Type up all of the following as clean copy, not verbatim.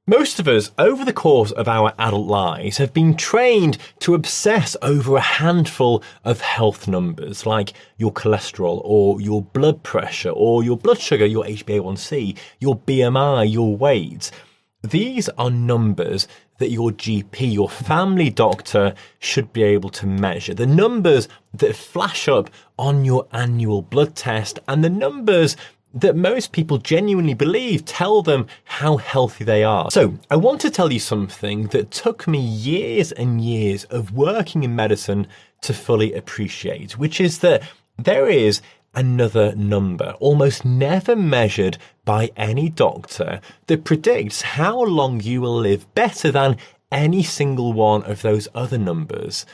Most of us, over the course of our adult lives, have been trained to obsess over a handful of health numbers, like your cholesterol, or your blood pressure, or your blood sugar, your HbA1c, your BMI, your weight. These are numbers that your GP, your family doctor, should be able to measure. The numbers that flash up on your annual blood test, and the numbers that most people genuinely believe tell them how healthy they are. So I want to tell you something that took me years and years of working in medicine to fully appreciate, which is that there is another number, almost never measured by any doctor, that predicts how long you will live better than any single one of those other numbers.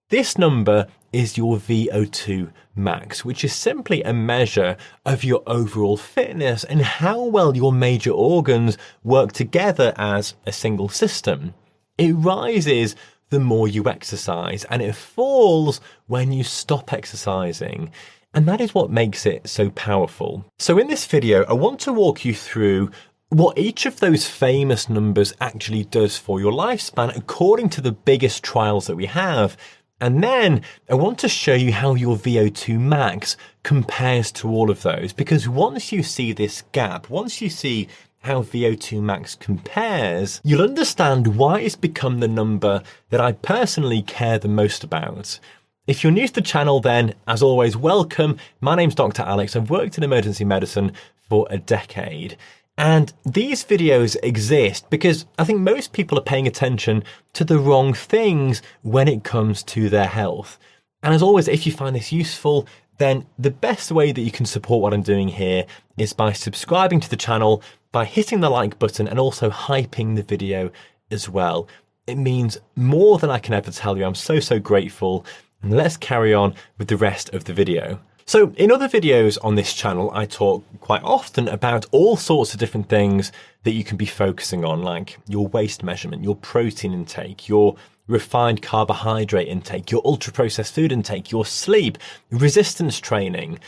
This number is your VO2 max, which is simply a measure of your overall fitness and how well your major organs work together as a single system. It rises the more you exercise, and it falls when you stop exercising. And that is what makes it so powerful. So in this video, I want to walk you through what each of those famous numbers actually does for your lifespan according to the biggest trials that we have. And then I want to show you how your VO2 max compares to all of those, because once you see this gap, once you see how VO2 max compares, you'll understand why it's become the number that I personally care the most about. If you're new to the channel, then as always, welcome. My name's Dr. Alex. I've worked in emergency medicine for a decade. And these videos exist because I think most people are paying attention to the wrong things when it comes to their health. And as always, if you find this useful, then the best way that you can support what I'm doing here is by subscribing to the channel, by hitting the like button, and also hyping the video as well. It means more than I can ever tell you. I'm so grateful. And let's carry on with the rest of the video. So in other videos on this channel, I talk quite often about all sorts of different things that you can be focusing on, like your waist measurement, your protein intake, your refined carbohydrate intake, your ultra-processed food intake, your sleep, resistance training.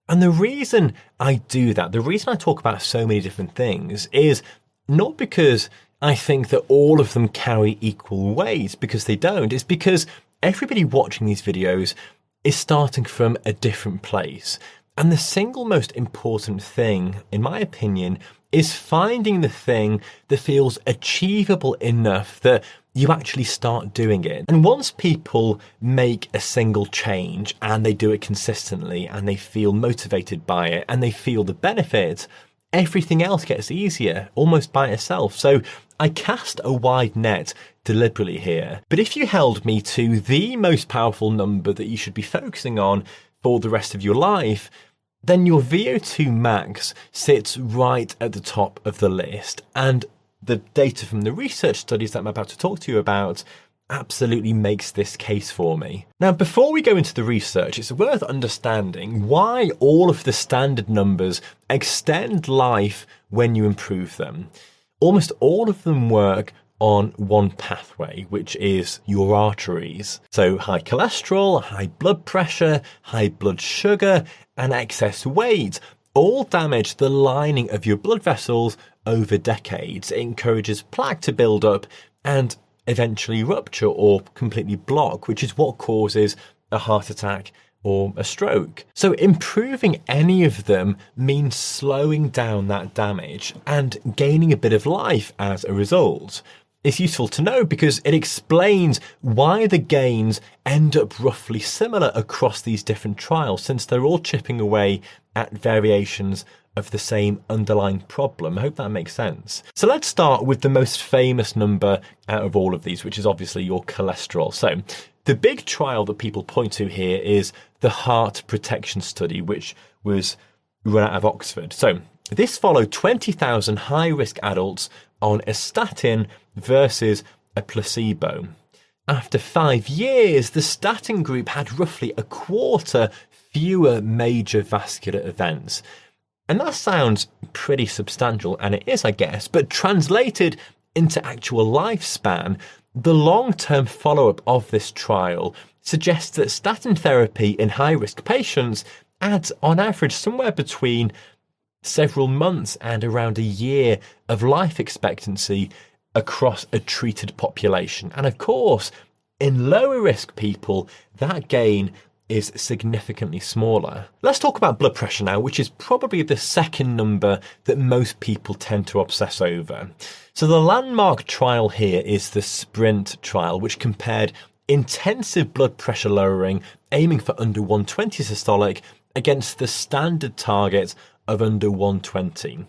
And the reason I do that, the reason I talk about so many different things, is not because I think that all of them carry equal weight, because they don't. It's because everybody watching these videos is starting from a different place. And the single most important thing, in my opinion, is finding the thing that feels achievable enough that you actually start doing it. And once people make a single change and they do it consistently and they feel motivated by it and they feel the benefits, everything else gets easier almost by itself. So I cast a wide net deliberately here. But if you held me to the most powerful number that you should be focusing on for the rest of your life, then your VO2 max sits right at the top of the list. And the data from the research studies that I'm about to talk to you about absolutely makes this case for me. Now, before we go into the research, it's worth understanding why all of the standard numbers extend life when you improve them. Almost all of them work on one pathway, which is your arteries. So high cholesterol, high blood pressure, high blood sugar, and excess weight all damage the lining of your blood vessels over decades. It encourages plaque to build up and eventually rupture or completely block, which is what causes a heart attack or a stroke. So improving any of them means slowing down that damage and gaining a bit of life as a result. It's useful to know because it explains why the gains end up roughly similar across these different trials, since they're all chipping away at variations of the same underlying problem. I hope that makes sense. So let's start with the most famous number out of all of these, which is obviously your cholesterol. So the big trial that people point to here is the Heart Protection Study, which was run out of Oxford. So this followed 20,000 high-risk adults on a statin versus a placebo. After 5 years, the statin group had roughly a quarter fewer major vascular events. And that sounds pretty substantial, and it is, I guess, but translated into actual lifespan, the long-term follow-up of this trial suggests that statin therapy in high-risk patients adds, on average, somewhere between several months and around a year of life expectancy across a treated population. And of course, in lower risk people, that gain is significantly smaller. Let's talk about blood pressure now, which is probably the second number that most people tend to obsess over. So the landmark trial here is the SPRINT trial, which compared intensive blood pressure lowering, aiming for under 120 systolic, against the standard target of under 120.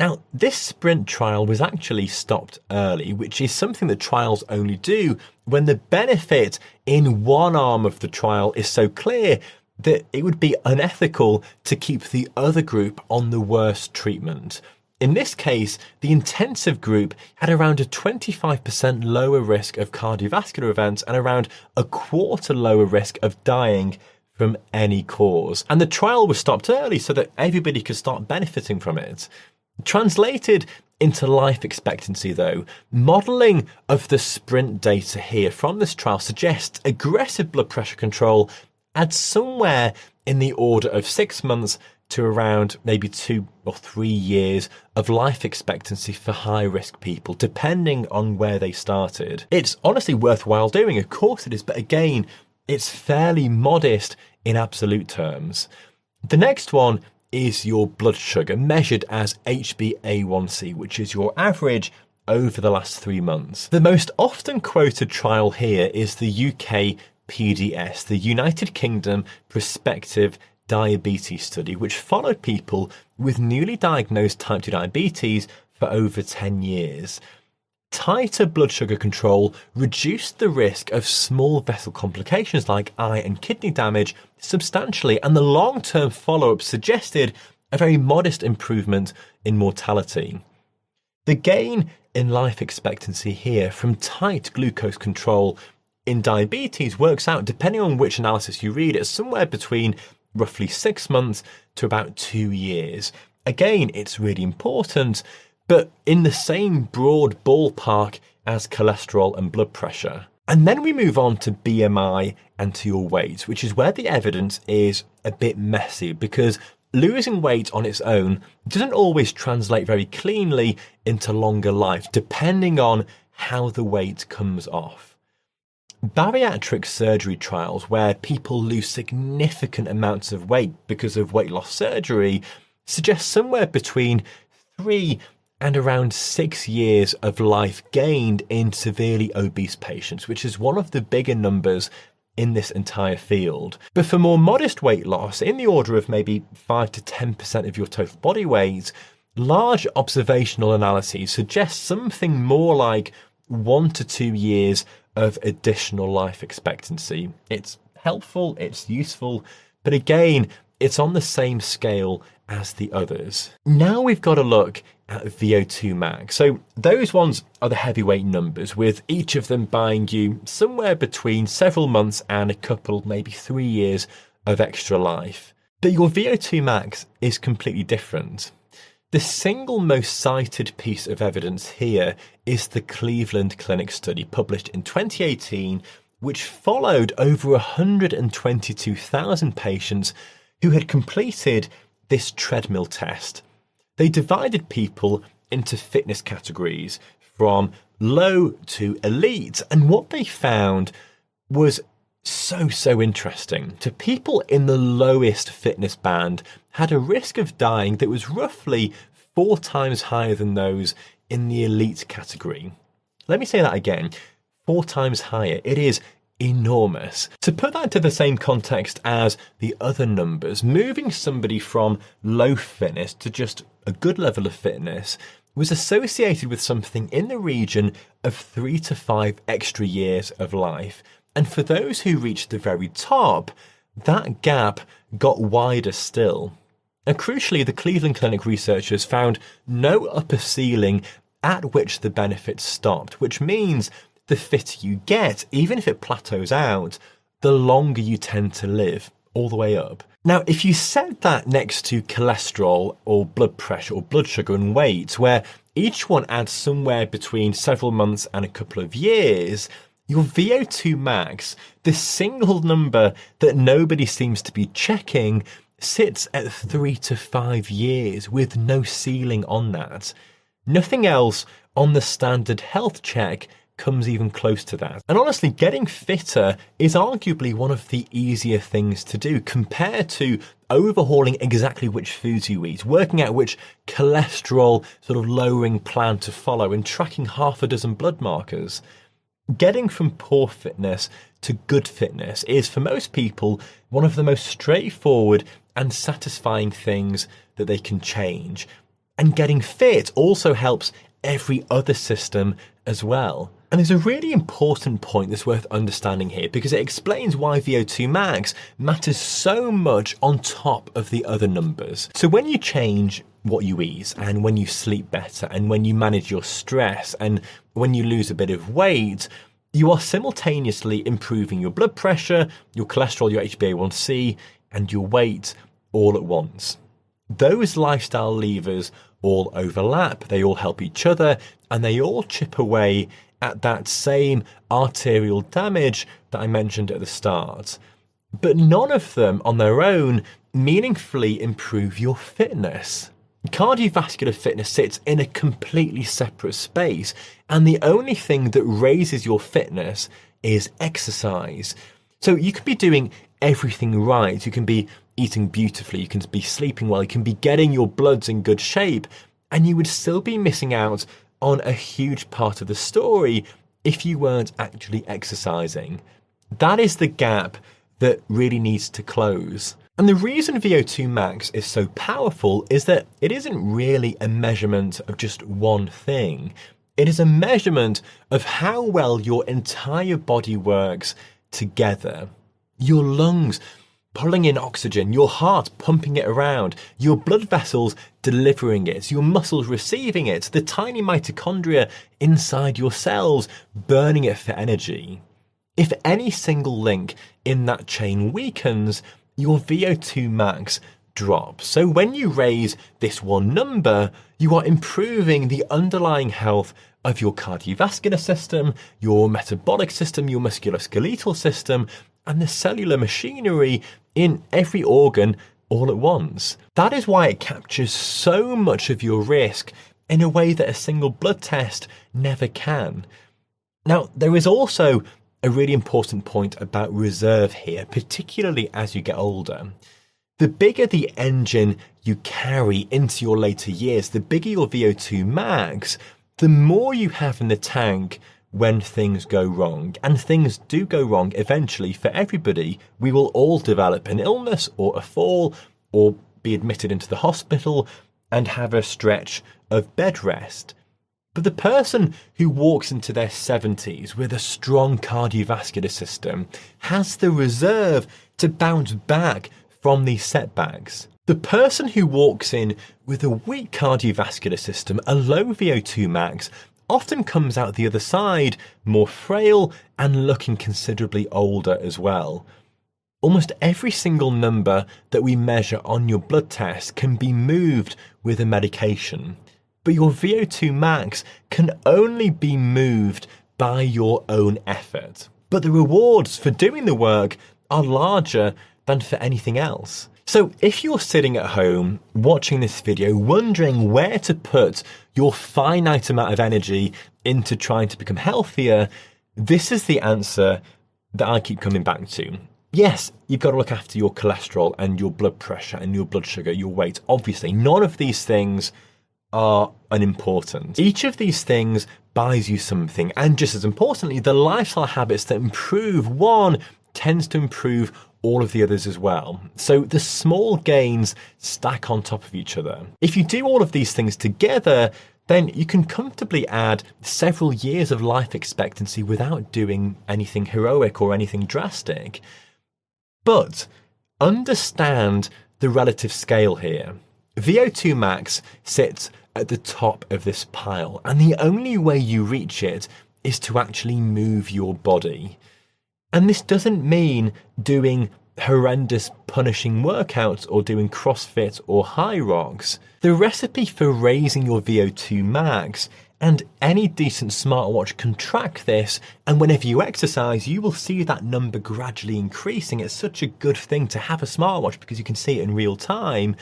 Now, this SPRINT trial was actually stopped early, which is something that trials only do when the benefit in one arm of the trial is so clear that it would be unethical to keep the other group on the worst treatment. In this case, the intensive group had around a 25% lower risk of cardiovascular events and around a quarter lower risk of dying from any cause. And the trial was stopped early so that everybody could start benefiting from it. Translated into life expectancy, though, modelling of the SPRINT data here from this trial suggests aggressive blood pressure control adds somewhere in the order of 6 months to around maybe 2 or 3 years of life expectancy for high-risk people, depending on where they started. It's honestly worthwhile doing, of course it is, but again, it's fairly modest in absolute terms. The next one is your blood sugar, measured as HbA1c, which is your average over the last 3 months. The most often quoted trial here is the UK PDS, the United Kingdom Prospective Diabetes Study, which followed people with newly diagnosed type 2 diabetes for over 10 years. Tighter blood sugar control reduced the risk of small vessel complications like eye and kidney damage substantially, and the long-term follow-up suggested a very modest improvement in mortality. The gain in life expectancy here from tight glucose control in diabetes works out, depending on which analysis you read, at somewhere between roughly 6 months to about 2 years. Again, it's really important, but in the same broad ballpark as cholesterol and blood pressure. And then we move on to BMI and to your weight, which is where the evidence is a bit messy, because losing weight on its own doesn't always translate very cleanly into longer life, depending on how the weight comes off. Bariatric surgery trials, where people lose significant amounts of weight because of weight loss surgery, suggest somewhere between 3 and around 6 years of life gained in severely obese patients, which is one of the bigger numbers in this entire field. But for more modest weight loss, in the order of maybe 5 to 10% of your total body weight, large observational analyses suggest something more like 1 to 2 years of additional life expectancy. It's helpful, it's useful, but again, it's on the same scale as the others. Now we've got to look at VO2 max. So those ones are the heavyweight numbers, with each of them buying you somewhere between several months and a couple, maybe 3 years of extra life. But your VO2 max is completely different. The single most cited piece of evidence here is the Cleveland Clinic study published in 2018, which followed over 122,000 patients who had completed this treadmill test. They divided people into fitness categories from low to elite, and what they found was so interesting. So people in the lowest fitness band had a risk of dying that was roughly 4 times higher than those in the elite category. Let me say that again, 4 times higher. It is enormous. To put that into the same context as the other numbers, moving somebody from low fitness to just a good level of fitness was associated with something in the region of 3 to 5 extra years of life. And for those who reached the very top, that gap got wider still. And crucially, the Cleveland Clinic researchers found no upper ceiling at which the benefits stopped, which means the fitter you get, even if it plateaus out, the longer you tend to live, all the way up. Now, if you set that next to cholesterol or blood pressure or blood sugar and weight, where each one adds somewhere between several months and a couple of years, your VO2 max, the single number that nobody seems to be checking, sits at 3 to 5 years with no ceiling on that. Nothing else on the standard health check comes even close to that. And honestly, getting fitter is arguably one of the easier things to do compared to overhauling exactly which foods you eat, working out which cholesterol sort of lowering plan to follow, and tracking half a dozen blood markers. Getting from poor fitness to good fitness is, for most people, one of the most straightforward and satisfying things that they can change. And getting fit also helps every other system as well. And there's a really important point that's worth understanding here, because it explains why VO2 max matters so much on top of the other numbers. So when you change what you eat, and when you sleep better, and when you manage your stress, and when you lose a bit of weight, you are simultaneously improving your blood pressure, your cholesterol, your HbA1c, and your weight all at once. Those lifestyle levers all overlap, they all help each other, and they all chip away at that same arterial damage that I mentioned at the start. But none of them on their own meaningfully improve your fitness. Cardiovascular fitness sits in a completely separate space, and the only thing that raises your fitness is exercise. So you can be doing everything right, you can be eating beautifully, you can be sleeping well, you can be getting your bloods in good shape, and you would still be missing out on a huge part of the story if you weren't actually exercising. That is the gap that really needs to close. And the reason VO2 max is so powerful is that it isn't really a measurement of just one thing. It is a measurement of how well your entire body works together. Your lungs pulling in oxygen, your heart pumping it around, your blood vessels delivering it, your muscles receiving it, the tiny mitochondria inside your cells burning it for energy. If any single link in that chain weakens, your VO2 max drops. So when you raise this one number, you are improving the underlying health of your cardiovascular system, your metabolic system, your musculoskeletal system, and the cellular machinery in every organ all at once. That is why it captures so much of your risk in a way that a single blood test never can. Now, there is also a really important point about reserve here, particularly as you get older. The bigger the engine you carry into your later years, the bigger your VO2 max, the more you have in the tank when things go wrong. And things do go wrong eventually for everybody. We will all develop an illness or a fall or be admitted into the hospital and have a stretch of bed rest. But the person who walks into their 70s with a strong cardiovascular system has the reserve to bounce back from these setbacks. The person who walks in with a weak cardiovascular system, a low VO2 max, often comes out the other side more frail and looking considerably older as well. Almost every single number that we measure on your blood test can be moved with a medication. But your VO2 max can only be moved by your own effort. But the rewards for doing the work are larger than for anything else. So if you're sitting at home watching this video wondering where to put your finite amount of energy into trying to become healthier, this is the answer that I keep coming back to. Yes, you've got to look after your cholesterol and your blood pressure and your blood sugar, your weight. Obviously, none of these things are unimportant. Each of these things buys you something, and just as importantly, the lifestyle habits that improve one tends to improve all of the others as well. So the small gains stack on top of each other. If you do all of these things together, then you can comfortably add several years of life expectancy without doing anything heroic or anything drastic. But understand the relative scale here. VO2 max sits at the top of this pile, and the only way you reach it is to actually move your body. And this doesn't mean doing horrendous punishing workouts or doing CrossFit or high rocks. The recipe for raising your VO2 max And any decent smartwatch can track this, and whenever you exercise, you will see that number gradually increasing. It's such a good thing to have a smartwatch because you can see it in real time.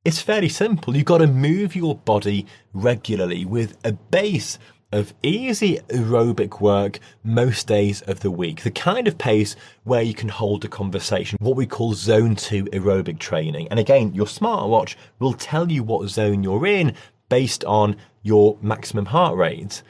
It's fairly simple. You've got to move your body regularly with a base of easy aerobic work most days of the week. The kind of pace where you can hold a conversation, what we call zone 2 aerobic training. And again, your smartwatch will tell you what zone you're in based on your maximum heart rate.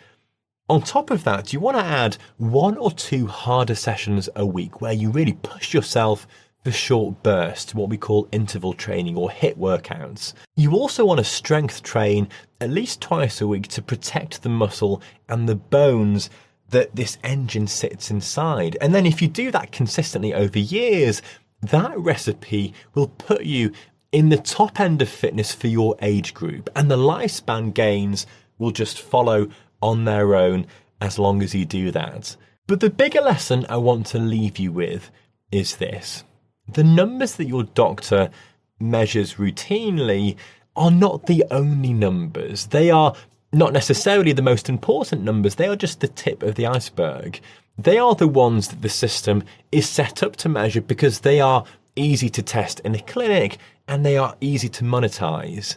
On top of that, you want to add 1 or 2 harder sessions a week where you really push yourself for short bursts, what we call interval training or HIIT workouts. You also want to strength train at least twice a week to protect the muscle and the bones that this engine sits inside. And then if you do that consistently over years, that recipe will put you in the top end of fitness for your age group, and the lifespan gains will just follow on their own as long as you do that. But the bigger lesson I want to leave you with is this. The numbers that your doctor measures routinely are not the only numbers. They are not necessarily the most important numbers. They are just the tip of the iceberg. They are the ones that the system is set up to measure because they are easy to test in a clinic and they are easy to monetize.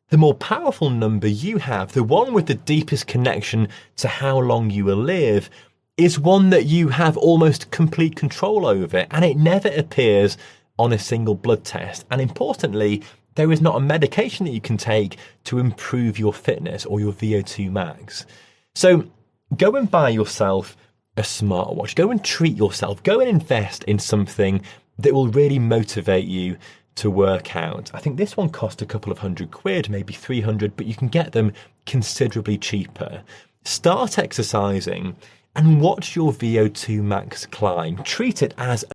The more powerful number you have, the one with the deepest connection to how long you will live, is one that you have almost complete control over, and it never appears on a single blood test. And importantly, there is not a medication that you can take to improve your fitness or your VO2 max. So go and buy yourself a smartwatch. Go and treat yourself. Go and invest in something that will really motivate you to work out. I think this one cost a couple of £100, maybe 300, but you can get them considerably cheaper. Start exercising and watch your VO2 max climb. Treat it as